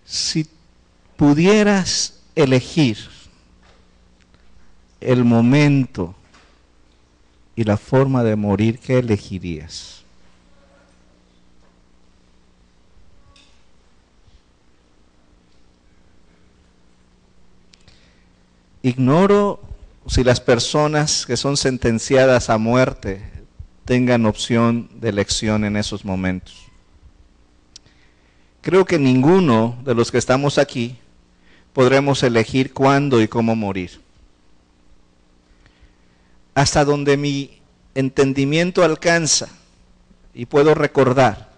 Si pudieras elegir el momento y la forma de morir, ¿qué elegirías? Ignoro si las personas que son sentenciadas a muerte tengan opción de elección en esos momentos. Creo que ninguno de los que estamos aquí podremos elegir cuándo y cómo morir. Hasta donde mi entendimiento alcanza y puedo recordar,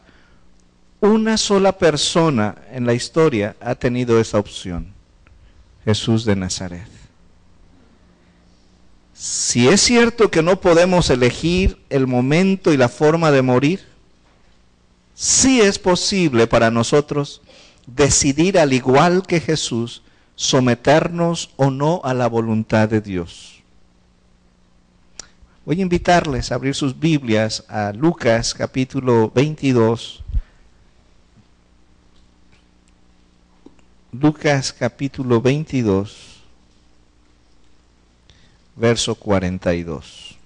una sola persona en la historia ha tenido esa opción: Jesús de Nazaret. Si es cierto que no podemos elegir el momento y la forma de morir, sí es posible para nosotros decidir, al igual que Jesús, someternos o no a la voluntad de Dios. Voy a invitarles a abrir sus Biblias a Lucas capítulo 22. Lucas capítulo 22. Verso 42.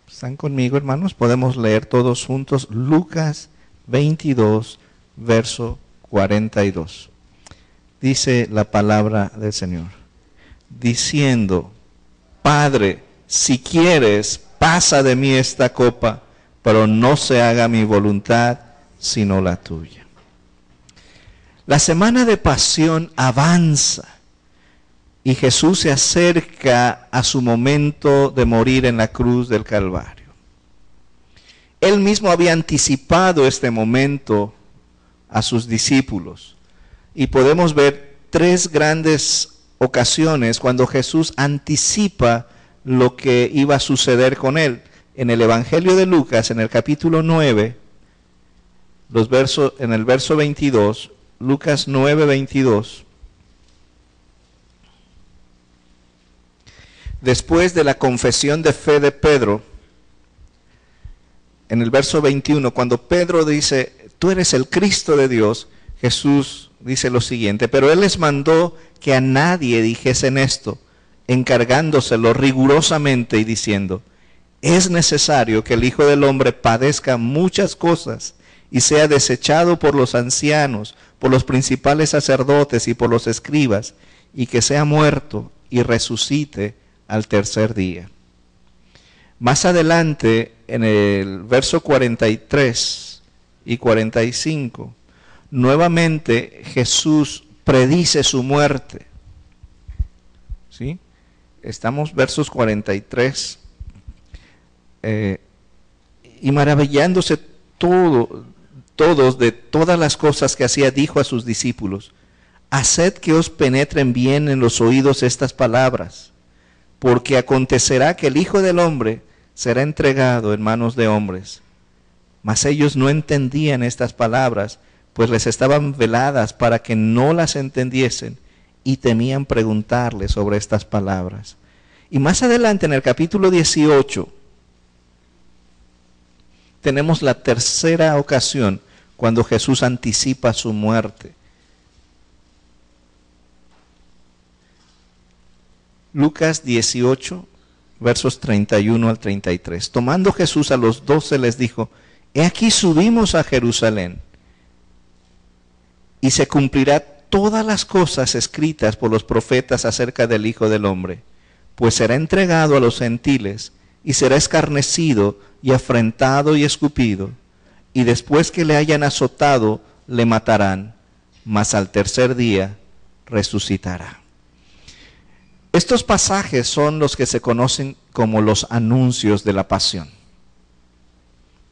¿Están conmigo, hermanos? Podemos leer todos juntos Lucas 22, verso 42. Dice la palabra del Señor, diciendo: Padre, si quieres, pasa de mí esta copa, pero no se haga mi voluntad, sino la tuya. La semana de pasión avanza y Jesús se acerca a su momento de morir en la cruz del Calvario. Él mismo había anticipado este momento a sus discípulos. Y podemos ver tres grandes ocasiones cuando Jesús anticipa lo que iba a suceder con él. En el Evangelio de Lucas, en el capítulo 9, en el verso 22, Lucas 9, 22. Después de la confesión de fe de Pedro, en el verso 21, cuando Pedro dice: tú eres el Cristo de Dios, Jesús dice lo siguiente: pero él les mandó que a nadie dijesen esto, encargándoselo rigurosamente y diciendo: es necesario que el Hijo del Hombre padezca muchas cosas y sea desechado por los ancianos, por los principales sacerdotes y por los escribas, y que sea muerto y resucite al tercer día. Más adelante, en el verso 43 y 45, nuevamente Jesús predice su muerte. ¿Sí? Estamos versos 43. Y maravillándose todos de todas las cosas que hacía, dijo a sus discípulos: haced que os penetren bien en los oídos estas palabras, porque acontecerá que el Hijo del Hombre será entregado en manos de hombres. Mas ellos no entendían estas palabras, pues les estaban veladas para que no las entendiesen, y temían preguntarle sobre estas palabras. Y más adelante, en el capítulo 18, tenemos la tercera ocasión cuando Jesús anticipa su muerte. Lucas 18, versos 31 al 33. Tomando Jesús a los 12 les dijo: he aquí subimos a Jerusalén, y se cumplirá todas las cosas escritas por los profetas acerca del Hijo del Hombre, pues será entregado a los gentiles, y será escarnecido, y afrentado, y escupido, y después que le hayan azotado, le matarán, mas al tercer día resucitará. Estos pasajes son los que se conocen como los anuncios de la pasión.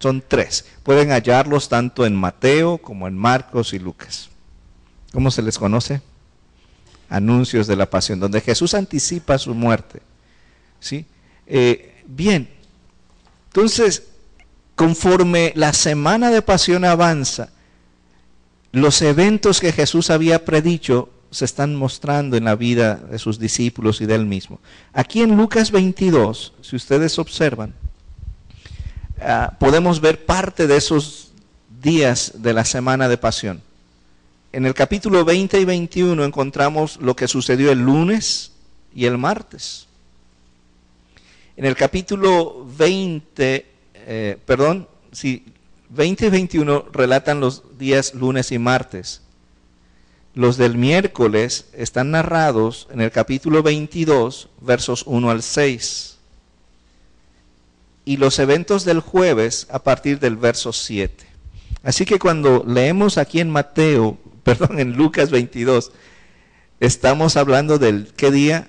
Son tres. Pueden hallarlos tanto en Mateo como en Marcos y Lucas. ¿Cómo se les conoce? Anuncios de la pasión, donde Jesús anticipa su muerte. ¿Sí? Bien, entonces, conforme la semana de pasión avanza, los eventos que Jesús había predicho se están mostrando en la vida de sus discípulos y de él mismo. Aquí en Lucas 22, si ustedes observan, podemos ver parte de esos días de la semana de pasión. En el capítulo 20 y 21 encontramos lo que sucedió el lunes y el martes. En el capítulo 20 y 21 relatan los días lunes y martes. Los del miércoles están narrados en el capítulo 22, versos 1 al 6. Y los eventos del jueves a partir del verso 7. Así que cuando leemos aquí en en Lucas 22, estamos hablando del ¿qué día?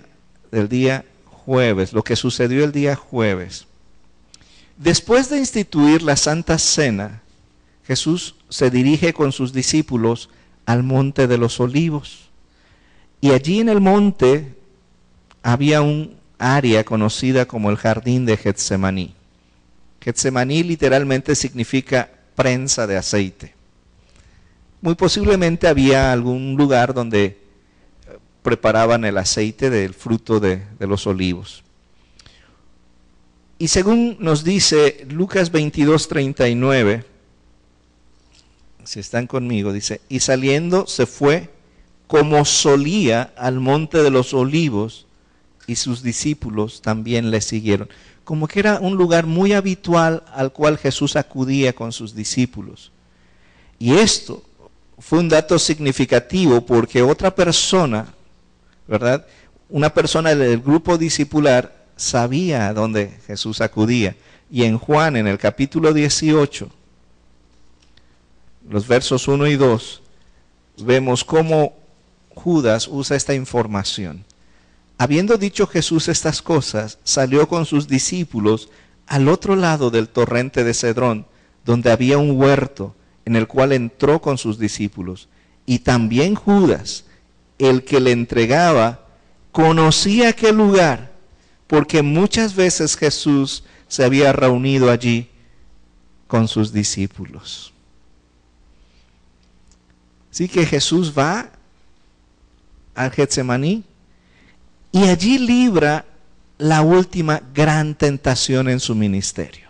Del día jueves, lo que sucedió el día jueves. Después de instituir la Santa Cena, Jesús se dirige con sus discípulos al Monte de los Olivos. Y allí en el monte había un área conocida como el Jardín de Getsemaní. Getsemaní literalmente significa prensa de aceite. Muy posiblemente había algún lugar donde preparaban el aceite del fruto de los olivos. Y según nos dice Lucas 22:39, si están conmigo, dice, y saliendo se fue como solía al monte de los olivos, y sus discípulos también le siguieron. Como que era un lugar muy habitual al cual Jesús acudía con sus discípulos. Y esto fue un dato significativo porque otra persona, ¿verdad? Una persona del grupo discipular sabía a dónde Jesús acudía. Y en Juan, en el capítulo 18, los versos 1 y 2, vemos cómo Judas usa esta información. Habiendo dicho Jesús estas cosas, salió con sus discípulos al otro lado del torrente de Cedrón, donde había un huerto, en el cual entró con sus discípulos. Y también Judas, el que le entregaba, conocía aquel lugar, porque muchas veces Jesús se había reunido allí con sus discípulos. Así que Jesús va al Getsemaní y allí libra la última gran tentación en su ministerio.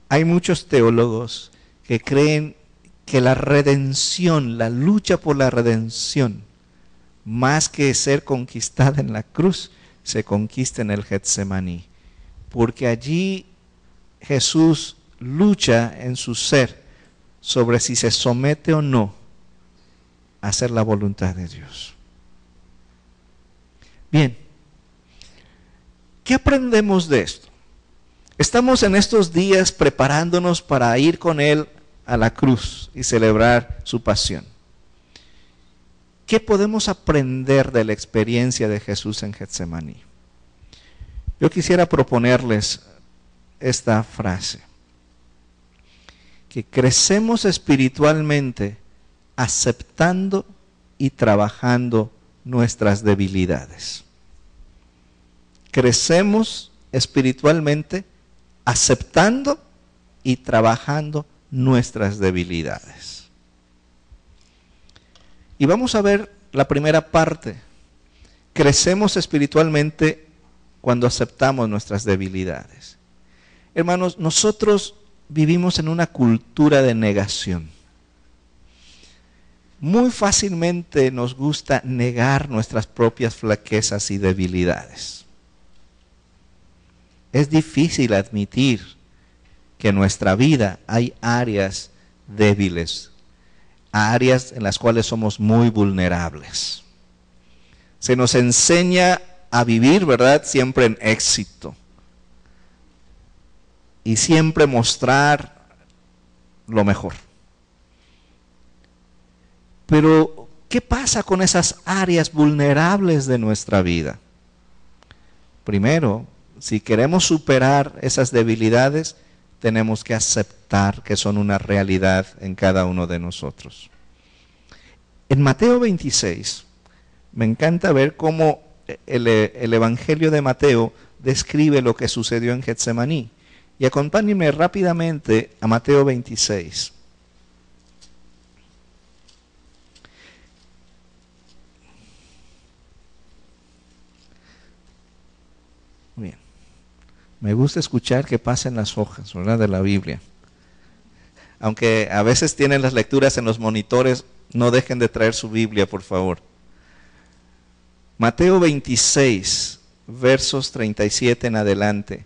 Hay muchos teólogos que creen que la redención, la lucha por la redención, más que ser conquistada en la cruz, se conquista en el Getsemaní. Porque allí Jesús lucha en su ser sobre si se somete o no a hacer la voluntad de Dios. Bien, ¿qué aprendemos de esto? Estamos en estos días preparándonos para ir con Él a la cruz y celebrar su pasión. ¿Qué podemos aprender de la experiencia de Jesús en Getsemaní? Yo quisiera proponerles esta frase: que crecemos espiritualmente aceptando y trabajando nuestras debilidades. Crecemos espiritualmente aceptando y trabajando nuestras debilidades. Y vamos a ver la primera parte. Crecemos espiritualmente cuando aceptamos nuestras debilidades. Hermanos, nosotros vivimos en una cultura de negación. Muy fácilmente nos gusta negar nuestras propias flaquezas y debilidades. Es difícil admitir que en nuestra vida hay áreas débiles, áreas en las cuales somos muy vulnerables. Se nos enseña a vivir, ¿verdad?, siempre en éxito. Y siempre mostrar lo mejor. Pero, ¿qué pasa con esas áreas vulnerables de nuestra vida? Primero, si queremos superar esas debilidades, tenemos que aceptar que son una realidad en cada uno de nosotros. En Mateo 26, me encanta ver cómo el Evangelio de Mateo describe lo que sucedió en Getsemaní. Y acompáñenme rápidamente a Mateo 26. Bien. Me gusta escuchar que pasen las hojas, ¿verdad?, de la Biblia. Aunque a veces tienen las lecturas en los monitores, no dejen de traer su Biblia, por favor. Mateo 26, versos 37 en adelante.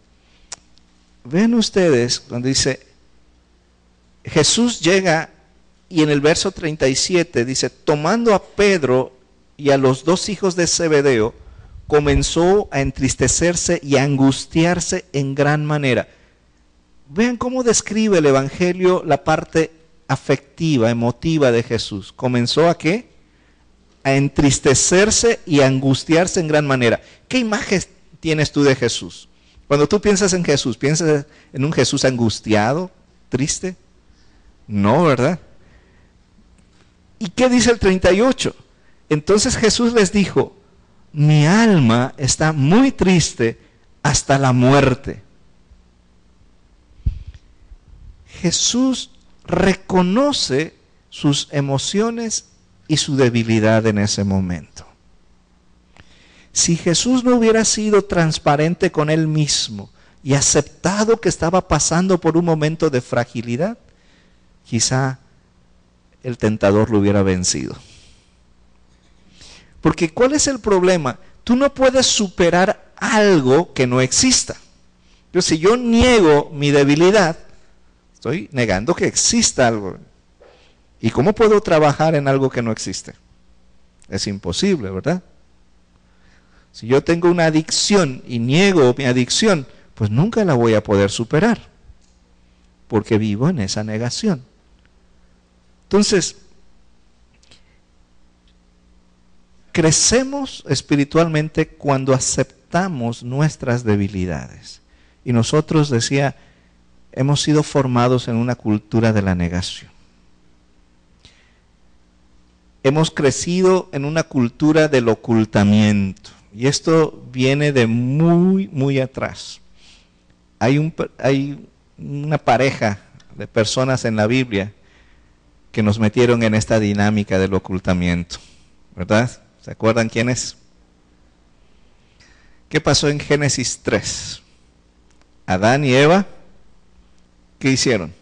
Vean ustedes cuando dice, Jesús llega y en el verso 37 dice, tomando a Pedro y a los dos hijos de Zebedeo, comenzó a entristecerse y a angustiarse en gran manera. Vean cómo describe el Evangelio la parte afectiva, emotiva de Jesús. ¿Comenzó a qué? A entristecerse y a angustiarse en gran manera. ¿Qué imagen tienes tú de Jesús? Cuando tú piensas en Jesús, ¿piensas en un Jesús angustiado, triste? No, ¿verdad? ¿Y qué dice el 38? Entonces Jesús les dijo, mi alma está muy triste hasta la muerte. Jesús reconoce sus emociones y su debilidad en ese momento. Si Jesús no hubiera sido transparente con él mismo y aceptado que estaba pasando por un momento de fragilidad, quizá el tentador lo hubiera vencido. Porque ¿cuál es el problema? Tú no puedes superar algo que no exista. Entonces, si yo niego mi debilidad, estoy negando que exista algo. ¿Y cómo puedo trabajar en algo que no existe? Es imposible, ¿verdad? Si yo tengo una adicción y niego mi adicción, pues nunca la voy a poder superar, porque vivo en esa negación. Entonces, crecemos espiritualmente cuando aceptamos nuestras debilidades. Y nosotros, decía, hemos sido formados en una cultura de la negación. Hemos crecido en una cultura del ocultamiento. Y esto viene de muy, muy atrás. Hay una pareja de personas en la Biblia que nos metieron en esta dinámica del ocultamiento, ¿verdad? ¿Se acuerdan quién es? ¿Qué pasó en Génesis 3? Adán y Eva, ¿qué hicieron?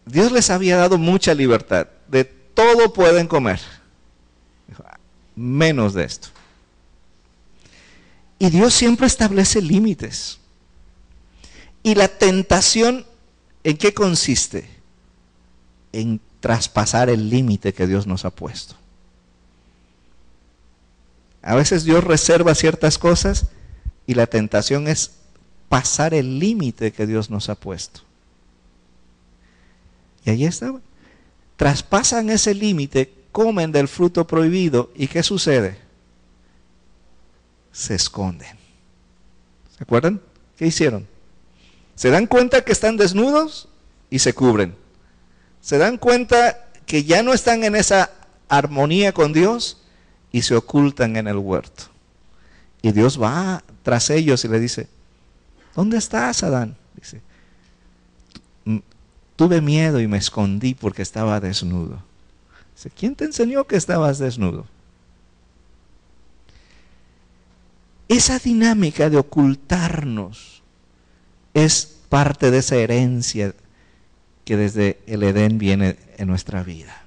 Dios les había dado mucha libertad. De todo pueden comer, menos de esto. Y Dios siempre establece límites. Y la tentación, ¿en qué consiste? En traspasar el límite que Dios nos ha puesto. A veces Dios reserva ciertas cosas y la tentación es pasar el límite que Dios nos ha puesto. Y ahí estaban. Traspasan ese límite, comen del fruto prohibido y ¿qué sucede? Se esconden. ¿Se acuerdan? ¿Qué hicieron? Se dan cuenta que están desnudos y se cubren. Se dan cuenta que ya no están en esa armonía con Dios y se ocultan en el huerto. Y Dios va tras ellos y le dice, ¿dónde estás, Adán? Dice, tuve miedo y me escondí porque estaba desnudo. Dice, ¿quién te enseñó que estabas desnudo? Esa dinámica de ocultarnos es parte de esa herencia que desde el Edén viene en nuestra vida.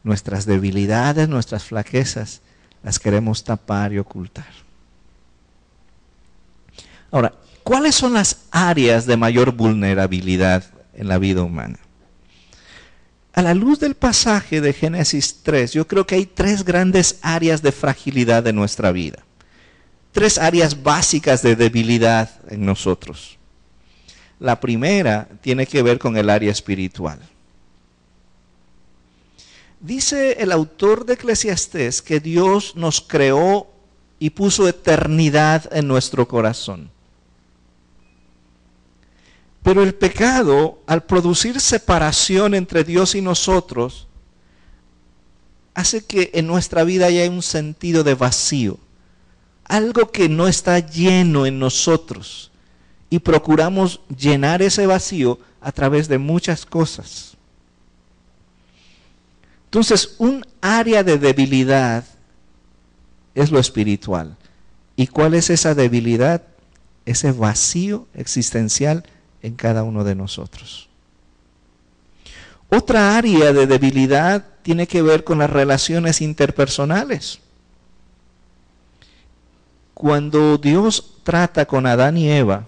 Nuestras debilidades, nuestras flaquezas, las queremos tapar y ocultar. Ahora, ¿cuáles son las áreas de mayor vulnerabilidad en la vida humana? A la luz del pasaje de Génesis 3, yo creo que hay tres grandes áreas de fragilidad de nuestra vida. Tres áreas básicas de debilidad en nosotros. La primera tiene que ver con el área espiritual. Dice el autor de Eclesiastés que Dios nos creó y puso eternidad en nuestro corazón. Pero el pecado, al producir separación entre Dios y nosotros, hace que en nuestra vida haya un sentido de vacío. Algo que no está lleno en nosotros. Y procuramos llenar ese vacío a través de muchas cosas. Entonces, un área de debilidad es lo espiritual. ¿Y cuál es esa debilidad? ese vacío existencial en cada uno de nosotros. Otra área de debilidad tiene que ver con las relaciones interpersonales. Cuando Dios trata con Adán y Eva,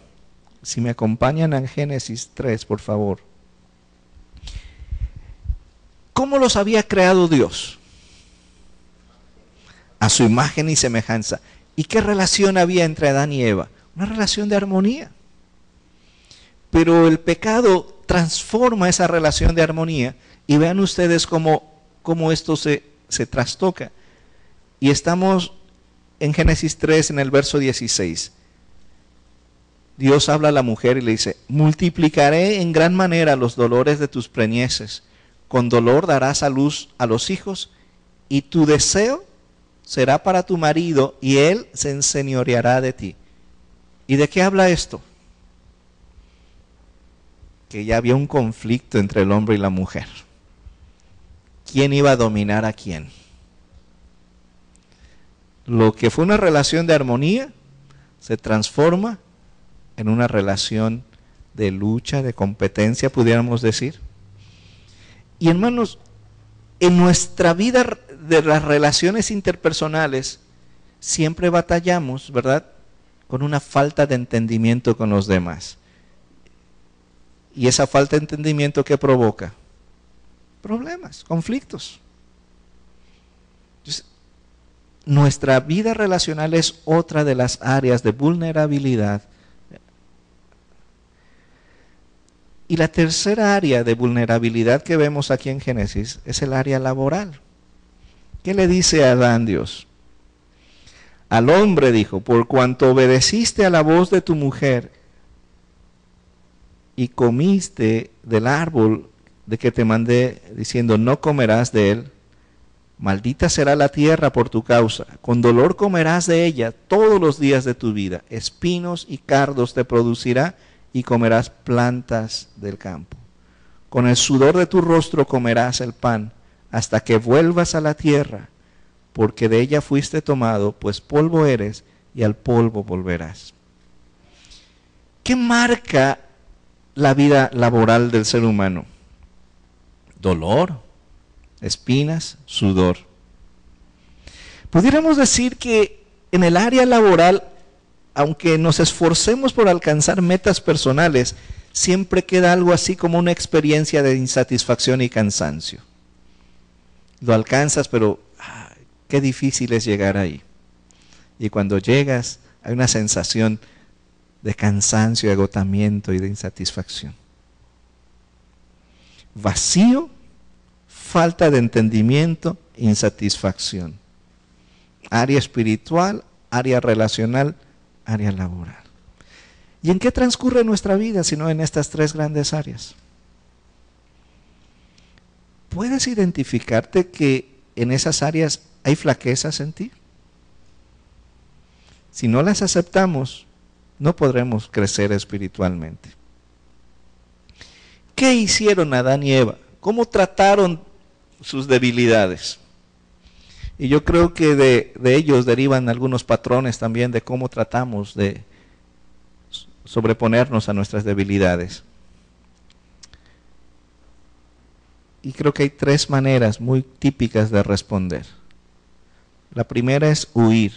si me acompañan en Génesis 3, por favor. ¿Cómo los había creado Dios? A su imagen y semejanza. ¿Y qué relación había entre Adán y Eva? Una relación de armonía. Pero el pecado transforma esa relación de armonía y vean ustedes cómo esto se trastoca. Y estamos en Génesis 3, en el verso 16. Dios habla a la mujer y le dice: multiplicaré en gran manera los dolores de tus preñeces, con dolor darás a luz a los hijos, y tu deseo será para tu marido, y él se enseñoreará de ti. ¿Y de qué habla esto? Que ya había un conflicto entre el hombre y la mujer. ¿Quién iba a dominar a quién? Lo que fue una relación de armonía se transforma en una relación de lucha, de competencia, pudiéramos decir. Y hermanos, en nuestra vida de las relaciones interpersonales siempre batallamos, ¿verdad?, con una falta de entendimiento con los demás. Y esa falta de entendimiento, ¿qué provoca? Problemas, conflictos. Entonces, nuestra vida relacional es otra de las áreas de vulnerabilidad. Y la tercera área de vulnerabilidad que vemos aquí en Génesis es el área laboral. ¿Qué le dice a Adán Dios? Al hombre dijo: por cuanto obedeciste a la voz de tu mujer y comiste del árbol de que te mandé, diciendo no comerás de él, maldita será la tierra por tu causa, con dolor comerás de ella todos los días de tu vida, espinos y cardos te producirá y comerás plantas del campo. Con el sudor de tu rostro comerás el pan hasta que vuelvas a la tierra, porque de ella fuiste tomado, pues polvo eres y al polvo volverás. ¿Qué marca la vida laboral del ser humano? Dolor, espinas, sudor. Pudiéramos decir que en el área laboral, aunque nos esforcemos por alcanzar metas personales, siempre queda algo así como una experiencia de insatisfacción y cansancio. Lo alcanzas, pero qué difícil es llegar ahí. Y cuando llegas, hay una sensación de cansancio, de agotamiento y de insatisfacción. Vacío, falta de entendimiento, insatisfacción. Área espiritual, área relacional, área laboral. ¿Y en qué transcurre nuestra vida sino en estas tres grandes áreas? ¿Puedes identificarte que en esas áreas hay flaquezas en ti? Si no las aceptamos, no podremos crecer espiritualmente. ¿Qué hicieron Adán y Eva? ¿Cómo trataron sus debilidades? Y yo creo que de ellos derivan algunos patrones también de cómo tratamos de sobreponernos a nuestras debilidades. Y creo que hay tres maneras muy típicas de responder. La primera es huir.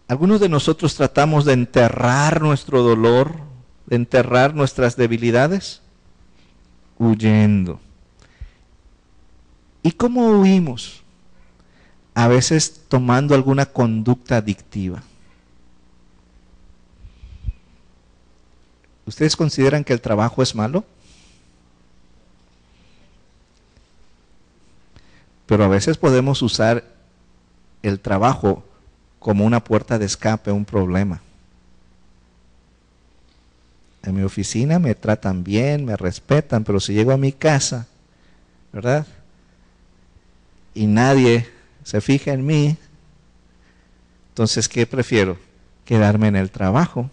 Algunos de nosotros tratamos de enterrar nuestro dolor, de enterrar nuestras debilidades, huyendo. ¿Y cómo huimos? A veces tomando alguna conducta adictiva. ¿Ustedes consideran que el trabajo es malo? Pero a veces podemos usar el trabajo como una puerta de escape a un problema. En mi oficina me tratan bien, me respetan, pero si llego a mi casa, ¿verdad?, y nadie se fija en mí, entonces, ¿qué prefiero? Quedarme en el trabajo.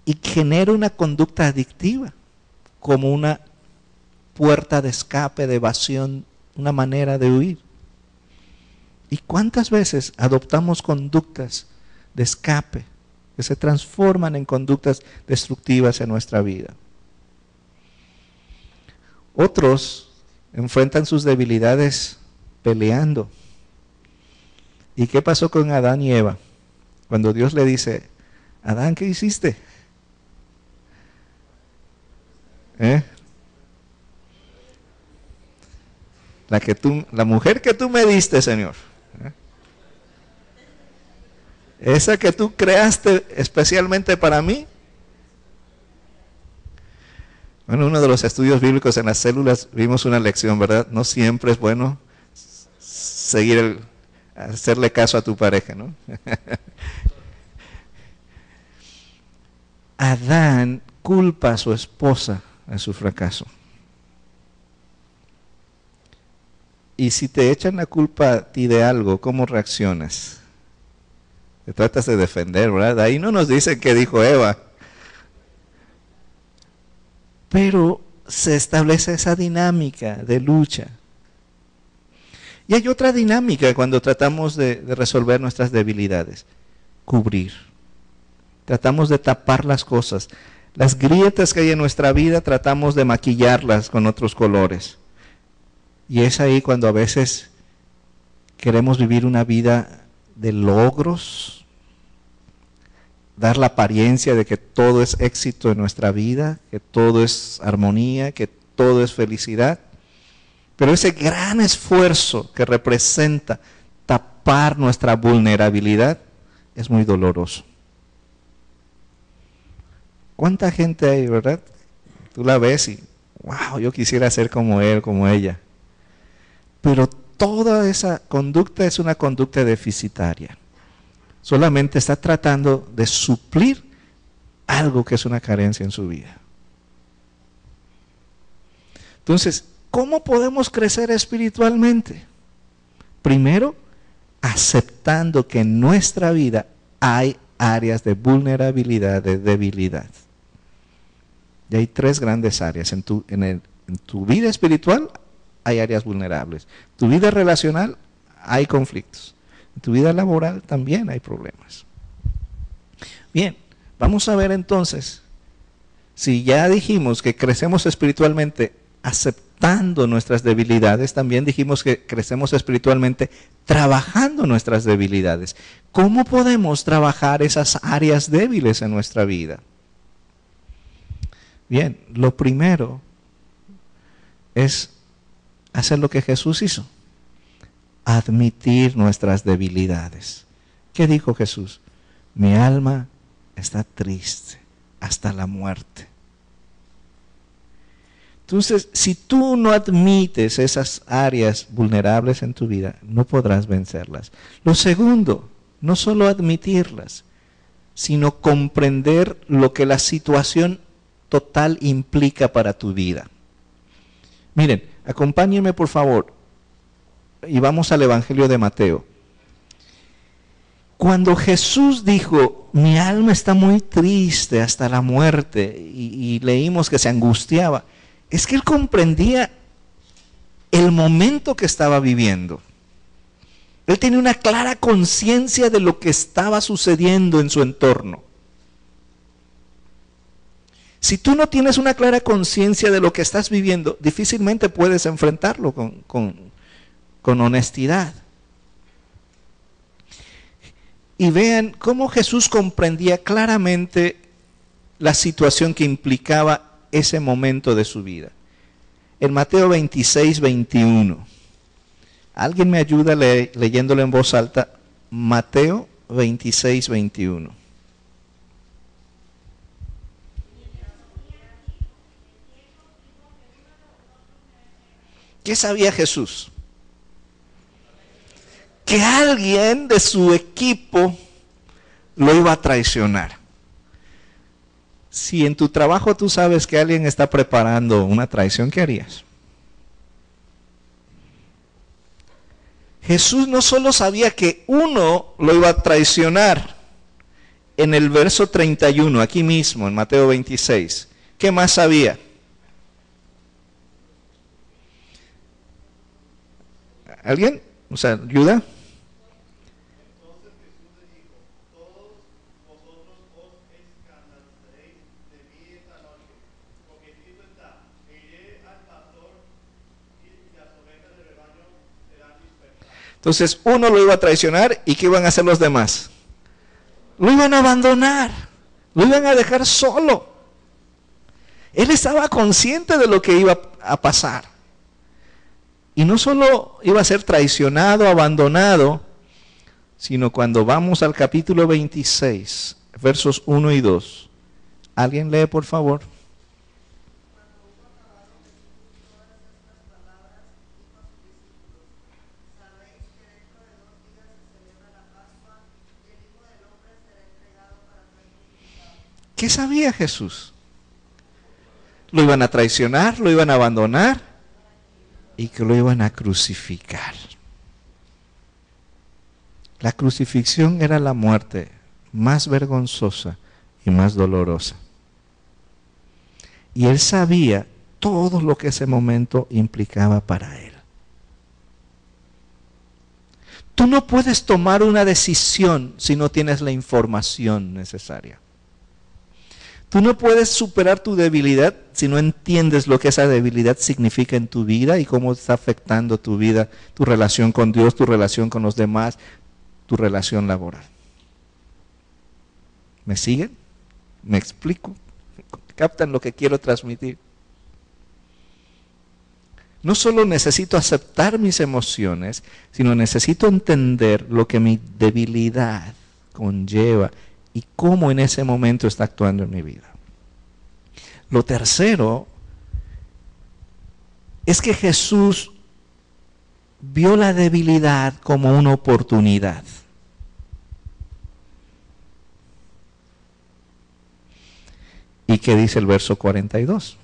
Y genera una conducta adictiva, como una puerta de escape, de evasión, una manera de huir. ¿Y cuántas veces adoptamos conductas de escape que se transforman en conductas destructivas en nuestra vida? Otros enfrentan sus debilidades peleando. ¿Y qué pasó con Adán y Eva? Cuando Dios le dice, Adán, ¿qué hiciste? La mujer que tú me diste, Señor. Esa que tú creaste especialmente para mí. Bueno, uno de los estudios bíblicos en las células vimos una lección, ¿verdad? No siempre es bueno hacerle caso a tu pareja, ¿no? Adán culpa a su esposa en su fracaso. Y si te echan la culpa a ti de algo, ¿cómo reaccionas? Te tratas de defender, ¿verdad? Ahí no nos dicen qué dijo Eva. Pero se establece esa dinámica de lucha. Y hay otra dinámica cuando tratamos de resolver nuestras debilidades. Cubrir. Tratamos de tapar las cosas. Las grietas que hay en nuestra vida tratamos de maquillarlas con otros colores. Y es ahí cuando a veces queremos vivir una vida de logros, dar la apariencia de que todo es éxito en nuestra vida, que todo es armonía, que todo es felicidad. Pero ese gran esfuerzo que representa tapar nuestra vulnerabilidad es muy doloroso. ¿Cuánta gente hay, verdad? Tú la ves y, wow, yo quisiera ser como él, como ella. Pero toda esa conducta es una conducta deficitaria. Solamente está tratando de suplir algo que es una carencia en su vida. Entonces, ¿cómo podemos crecer espiritualmente? Primero, aceptando que en nuestra vida hay áreas de vulnerabilidad, de debilidad. Y hay tres grandes áreas. En tu vida espiritual hay áreas vulnerables. En tu vida relacional hay conflictos. En tu vida laboral también hay problemas. Bien, vamos a ver entonces, si ya dijimos que crecemos espiritualmente aceptando nuestras debilidades, también dijimos que crecemos espiritualmente trabajando nuestras debilidades. ¿Cómo podemos trabajar esas áreas débiles en nuestra vida? Bien, lo primero es hacer lo que Jesús hizo. Admitir nuestras debilidades. ¿Qué dijo Jesús? Mi alma está triste hasta la muerte. Entonces, si tú no admites esas áreas vulnerables en tu vida, no podrás vencerlas. Lo segundo, no solo admitirlas, sino comprender lo que la situación total implica para tu vida. Miren, acompáñenme por favor y vamos al Evangelio de Mateo. Cuando Jesús dijo, mi alma está muy triste hasta la muerte, y leímos que se angustiaba, es que él comprendía el momento que estaba viviendo. Él tenía una clara conciencia de lo que estaba sucediendo en su entorno. Si tú no tienes una clara conciencia de lo que estás viviendo, difícilmente puedes enfrentarlo con honestidad. Y vean cómo Jesús comprendía claramente la situación que implicaba ese momento de su vida. En Mateo 26, 21. ¿Alguien me ayuda leyéndolo en voz alta? Mateo 26, 21. ¿Qué sabía Jesús? Que alguien de su equipo lo iba a traicionar. Si en tu trabajo tú sabes que alguien está preparando una traición, ¿qué harías? Jesús no solo sabía que uno lo iba a traicionar. En el verso 31, aquí mismo, en Mateo 26, ¿qué más sabía? ¿Alguien? O sea, ¿ayuda? Entonces uno lo iba a traicionar y ¿qué iban a hacer los demás? Lo iban a abandonar, lo iban a dejar solo. Él estaba consciente de lo que iba a pasar. Y no solo iba a ser traicionado, abandonado, sino cuando vamos al capítulo 26, versos 1 y 2. ¿Alguien lee, por favor? ¿Qué sabía Jesús? Lo iban a traicionar, lo iban a abandonar y que lo iban a crucificar. La crucifixión era la muerte más vergonzosa y más dolorosa. Y él sabía todo lo que ese momento implicaba para él. Tú no puedes tomar una decisión si no tienes la información necesaria. Tú no puedes superar tu debilidad si no entiendes lo que esa debilidad significa en tu vida y cómo está afectando tu vida, tu relación con Dios, tu relación con los demás, tu relación laboral. ¿Me siguen? ¿Me explico? ¿Captan lo que quiero transmitir? No solo necesito aceptar mis emociones, sino necesito entender lo que mi debilidad conlleva y cómo en ese momento está actuando en mi vida. Lo tercero es que Jesús vio la debilidad como una oportunidad. ¿Y qué dice el verso 42?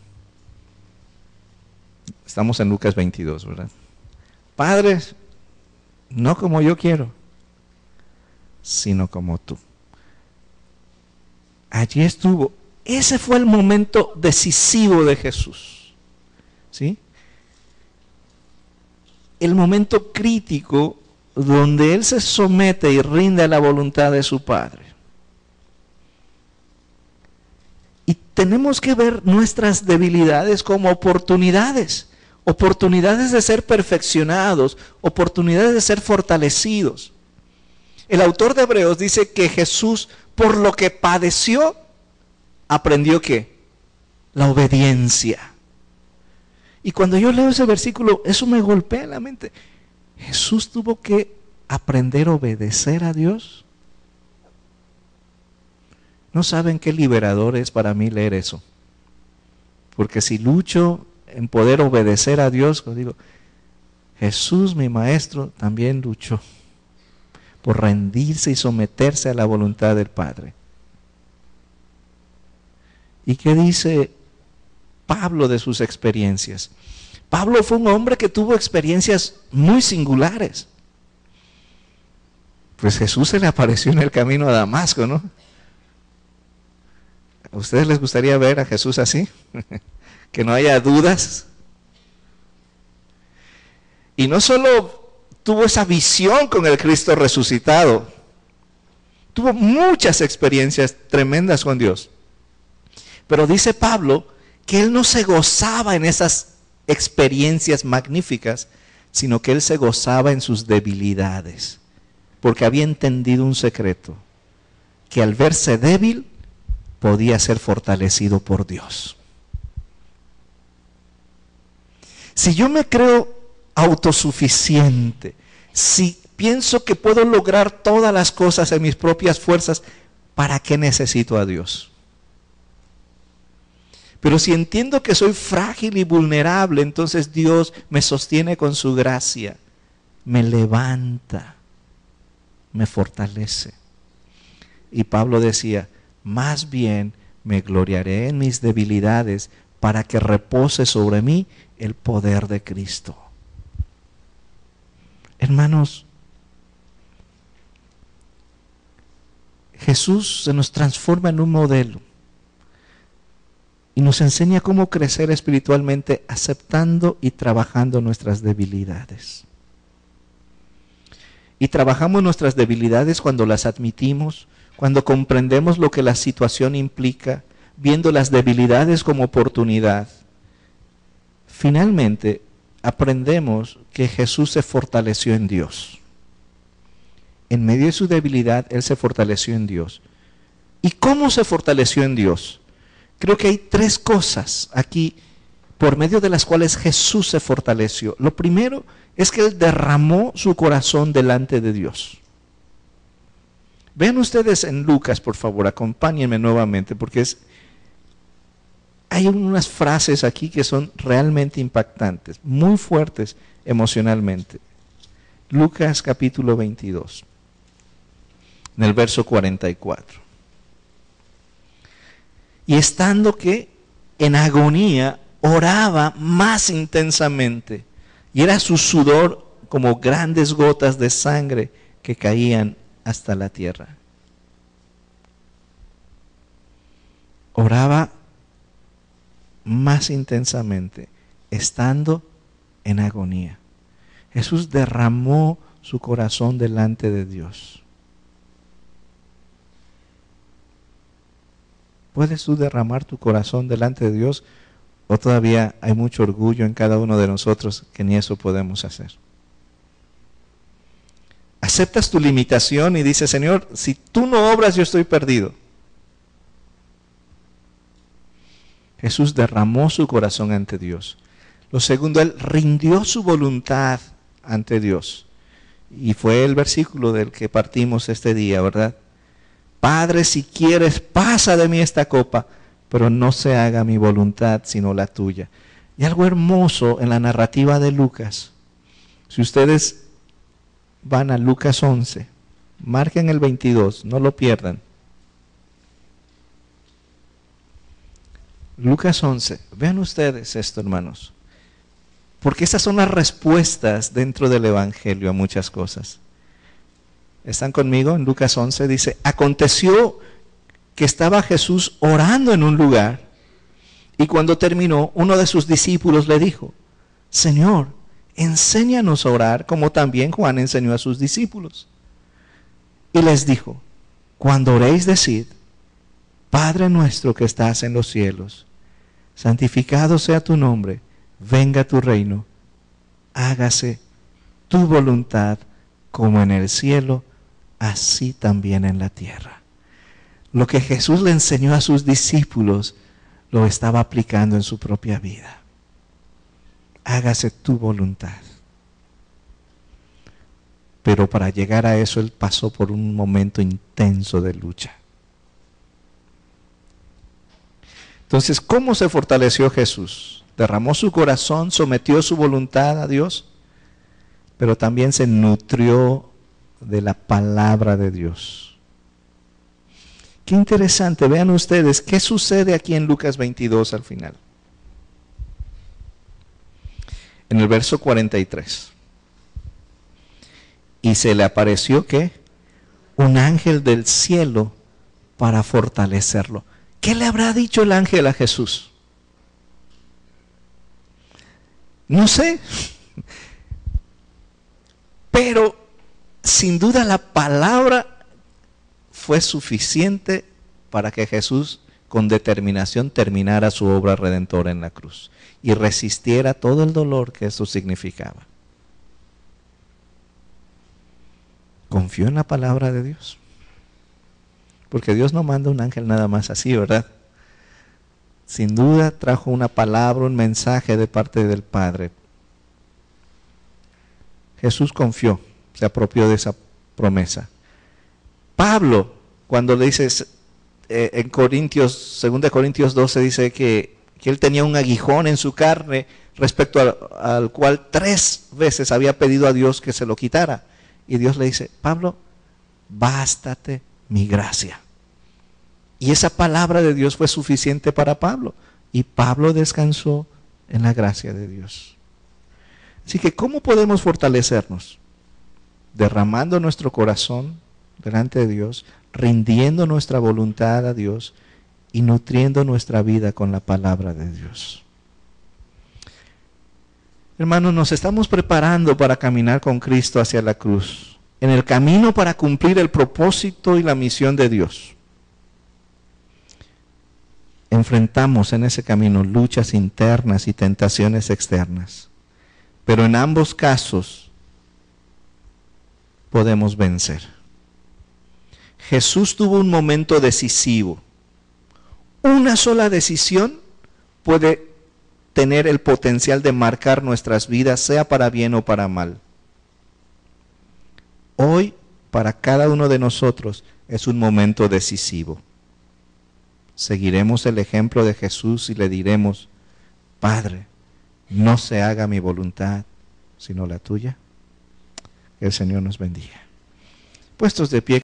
Estamos en Lucas 22, ¿verdad? Padres, no como yo quiero, sino como tú. Allí estuvo. Ese fue el momento decisivo de Jesús. ¿Sí? El momento crítico donde Él se somete y rinde a la voluntad de su Padre. Y tenemos que ver nuestras debilidades como oportunidades. Oportunidades de ser perfeccionados, oportunidades de ser fortalecidos. El autor de Hebreos dice que Jesús, por lo que padeció, aprendió ¿qué? La obediencia. Y cuando yo leo ese versículo, eso me golpea en la mente. Jesús tuvo que aprender a obedecer a Dios. ¿No saben qué liberador es para mí leer eso? Porque si lucho en poder obedecer a Dios, como digo, Jesús, mi maestro, también luchó por rendirse y someterse a la voluntad del Padre. ¿Y qué dice Pablo de sus experiencias? Pablo fue un hombre que tuvo experiencias muy singulares. Pues Jesús se le apareció en el camino a Damasco, ¿no? ¿A ustedes les gustaría ver a Jesús así? Que no haya dudas. Y no solo tuvo esa visión con el Cristo resucitado, tuvo muchas experiencias tremendas con Dios. Pero dice Pablo que él no se gozaba en esas experiencias magníficas, sino que él se gozaba en sus debilidades, porque había entendido un secreto, que al verse débil podía ser fortalecido por Dios. Si yo me creo autosuficiente, si pienso que puedo lograr todas las cosas en mis propias fuerzas, ¿para qué necesito a Dios? Pero si entiendo que soy frágil y vulnerable, entonces Dios me sostiene con su gracia, me levanta, me fortalece. Y Pablo decía, más bien me gloriaré en mis debilidades para que repose sobre mí el poder de Cristo. Hermanos, Jesús se nos transforma en un modelo y nos enseña cómo crecer espiritualmente aceptando y trabajando nuestras debilidades. Y trabajamos nuestras debilidades cuando las admitimos, cuando comprendemos lo que la situación implica, viendo las debilidades como oportunidad. Finalmente, aprendemos que Jesús se fortaleció en Dios. en medio de su debilidad, Él se fortaleció en Dios. ¿Y cómo se fortaleció en Dios? Creo que hay tres cosas aquí por medio de las cuales Jesús se fortaleció. Lo primero es que Él derramó su corazón delante de Dios. Vean ustedes en Lucas, por favor, acompáñenme nuevamente, porque hay unas frases aquí que son realmente impactantes, muy fuertes emocionalmente. Lucas capítulo 22, en el verso 44. Y estando que en agonía oraba más intensamente, y era su sudor como grandes gotas de sangre que caían hasta la tierra. Oraba más intensamente, estando en agonía. Jesús derramó su corazón delante de Dios. ¿Puedes tú derramar tu corazón delante de Dios? ¿O todavía hay mucho orgullo en cada uno de nosotros que ni eso podemos hacer? Aceptas tu limitación y dices, Señor, si tú no obras, yo estoy perdido. Jesús derramó su corazón ante Dios. Lo segundo, Él rindió su voluntad ante Dios. Y fue el versículo del que partimos este día, ¿verdad? Padre, si quieres, pasa de mí esta copa, pero no se haga mi voluntad, sino la tuya. Y algo hermoso en la narrativa de Lucas. Si ustedes van a Lucas 11, marquen el 22, no lo pierdan. Lucas 11, vean ustedes esto, hermanos. Porque estas son las respuestas dentro del Evangelio a muchas cosas. ¿Están conmigo? En Lucas 11 dice, aconteció que estaba Jesús orando en un lugar, y cuando terminó, uno de sus discípulos le dijo, Señor, enséñanos a orar, como también Juan enseñó a sus discípulos. Y les dijo, cuando oréis, decid, Padre nuestro que estás en los cielos, santificado sea tu nombre, venga tu reino, hágase tu voluntad como en el cielo, así también en la tierra. Lo que Jesús le enseñó a sus discípulos, lo estaba aplicando en su propia vida. Hágase tu voluntad. Pero para llegar a eso, Él pasó por un momento intenso de lucha. Entonces, ¿cómo se fortaleció Jesús? Derramó su corazón, sometió su voluntad a Dios, pero también se nutrió de la palabra de Dios. Qué interesante, vean ustedes, ¿qué sucede aquí en Lucas 22 al final? En el verso 43. Y se le apareció, ¿qué? Un ángel del cielo para fortalecerlo. ¿Qué le habrá dicho el ángel a Jesús? No sé. Pero sin duda la palabra fue suficiente para que Jesús con determinación terminara su obra redentora en la cruz y resistiera todo el dolor que eso significaba. ¿Confió en la palabra de Dios? Porque Dios no manda un ángel nada más así, ¿verdad? Sin duda trajo una palabra, un mensaje de parte del Padre. Jesús confió, se apropió de esa promesa. Pablo, cuando le dice en Corintios, 2 Corintios 12, dice que él tenía un aguijón en su carne respecto al cual 3 veces había pedido a Dios que se lo quitara. Y Dios le dice, Pablo, bástate mi gracia. Y esa palabra de Dios fue suficiente para Pablo. Y Pablo descansó en la gracia de Dios. Así que, ¿cómo podemos fortalecernos? Derramando nuestro corazón delante de Dios, rindiendo nuestra voluntad a Dios y nutriendo nuestra vida con la palabra de Dios. Hermanos, nos estamos preparando para caminar con Cristo hacia la cruz, en el camino para cumplir el propósito y la misión de Dios. Enfrentamos en ese camino luchas internas y tentaciones externas, pero en ambos casos podemos vencer. Jesús tuvo un momento decisivo. Una sola decisión puede tener el potencial de marcar nuestras vidas, sea para bien o para mal. Hoy, para cada uno de nosotros, es un momento decisivo. Seguiremos el ejemplo de Jesús y le diremos: Padre, no se haga mi voluntad, sino la tuya. Que el Señor nos bendiga. Puestos de pie.